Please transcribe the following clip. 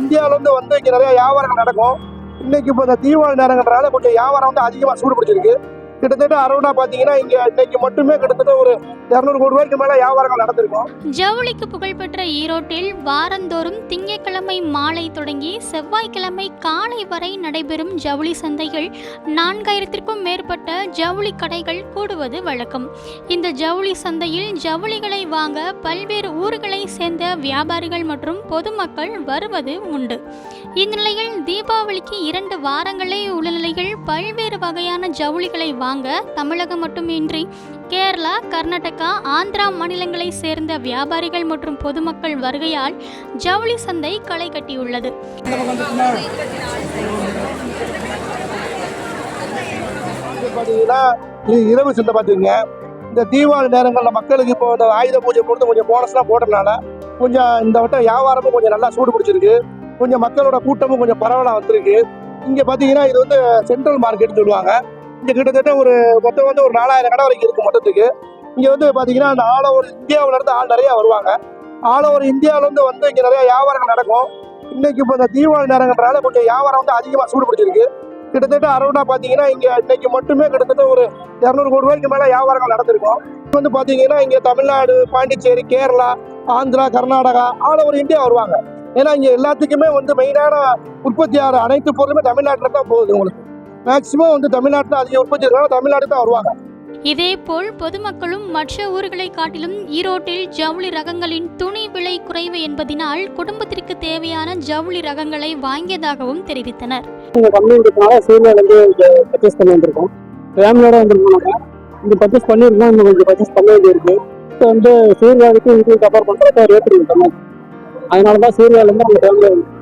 இந்தியாவிலேருந்து வந்து இங்கே நிறைய வியாபாரங்கள் நடக்கும். இன்னைக்கு இப்போ இந்த தீபாவளி நேரங்கிறனால கொஞ்சம் வியாபாரம் வந்து அதிகமாக சூடு பிடிச்சிருக்கு. கிட்டத்தட்ட அரௌண்டா பார்த்தீங்கன்னா இங்கே இன்னைக்கு மட்டுமே கிட்டத்தட்ட ஒரு 200 கோடி ரூபாய்க்கு மேலே வியாபாரங்கள் நடந்திருக்கும். ஜவுளிக்கு புகழ்பெற்ற ஈரோட்டில் வாரந்தோறும் திங்கட்கிழமை மாலை தொடங்கி செவ்வாய்க்கிழமை காலை வரை நடைபெறும் ஜவுளி சந்தைகள் 4000த்திற்கும் மேற்பட்ட ஜவுளி கடைகள் கூடுவது வழக்கம். இந்த ஜவுளி சந்தையில் ஜவுளிகளை வாங்க பல்வேறு ஊர்களை சேர்ந்த வியாபாரிகள் மற்றும் பொதுமக்கள் வருவது உண்டு. இந்நிலையில் தீபாவளிக்கு 2 வாரங்களே உள்ள நிலையில் பல்வேறு வகையான ஜவுளிகளை வாங்க தமிழகம் மட்டுமின்றி கேரளா, கர்நாடகா, ஆந்திரா மாநிலங்களை சேர்ந்த வியாபாரிகள் மற்றும் பொதுமக்கள் வருகையால் ஜவுளி சந்தை களை கட்டியுள்ளது. பார்த்தீங்கன்னா இது இரவு சந்தை. பார்த்தீங்க இந்த தீபாவளி நேரங்களில் மக்களுக்கு இப்போ இந்த ஆயுத பூஜை பொறுத்து கொஞ்சம் போனஸ்லாம் போட்டதுனால கொஞ்சம் இந்த வட்டம் வியாபாரமும் கொஞ்சம் நல்லா சூடு பிடிச்சிருக்கு. கொஞ்சம் மக்களோட கூட்டமும் கொஞ்சம் பரவலாக வந்திருக்கு. இங்கே பார்த்தீங்கன்னா இது வந்து சென்ட்ரல் மார்க்கெட்னு சொல்லுவாங்க. இங்கே கிட்டத்தட்ட ஒரு மொத்தம் வந்து ஒரு 4000 கடை வரைக்கும் இருக்குது மொத்தத்துக்கு. இங்கே வந்து பார்த்தீங்கன்னா இந்த ஆல் ஓவர் இந்தியாவிலேருந்து ஆள் நிறையா வருவாங்க. ஆல் ஓவர் இந்தியாவிலேருந்து வந்து இங்கே நிறைய வியாபாரங்கள் நடக்கும். இன்னைக்கு இப்போ இந்த தீபாவளி நேரங்கிறனால கொஞ்சம் வியாபாரம் வந்து அதிகமாக சூடு பிடிச்சிருக்கு. கிட்டத்தட்ட அரௌண்டா பார்த்தீங்கன்னா இங்கே இன்னைக்கு மட்டுமே கிட்டத்தட்ட ஒரு 200 கோடி ரூபாய்க்கு மேலே வியாபாரங்கள் நடந்திருக்கும். வந்து பார்த்தீங்கன்னா இங்கே Tamil Nadu, Pondicherry, Kerala, Andhra, Karnataka all over India வருவாங்க. ஏன்னா இங்கே எல்லாத்துக்குமே வந்து மெயினான உற்பத்தி ஆகிற அனைத்து பொருளுமே தமிழ்நாட்டில் தான் போகுது. உங்களுக்கு மேக்சிமம் வந்து தமிழ்நாட்டில் அதிக உற்பத்தி இருக்கிறனால தமிழ்நாட்டுக்கு தான் வருவாங்க. இதேபோல் பொதுமக்களும் மற்ற ஊர்களை காட்டிலும் ஈரோட்டில் ஜவுளி ரகங்களின் துணி விலை குறைவு என்பதனால் குடும்பத்திற்கு தேவையான ஜவுளி ரகங்களை வாங்கியதாகவும் தெரிவித்தனர். பர்ச்சேஸ் பண்ணி வந்திருக்கோம். ஃபேமிலியோட வந்துருக்கோம். இந்த பர்ச்சேஸ் பண்ணியிருக்கோம். இன்னும் கொஞ்சம் பர்ச்சேஸ் பண்ண வேண்டியிருக்கு. இப்போ வந்து சீர்காழிக்கு இங்கே கம்பேர் பண்ணுறப்ப ரேட் இருக்குது. அதனால தான் சீர்காழிலேருந்து நம்ம ஃபேமிலியாக வந்து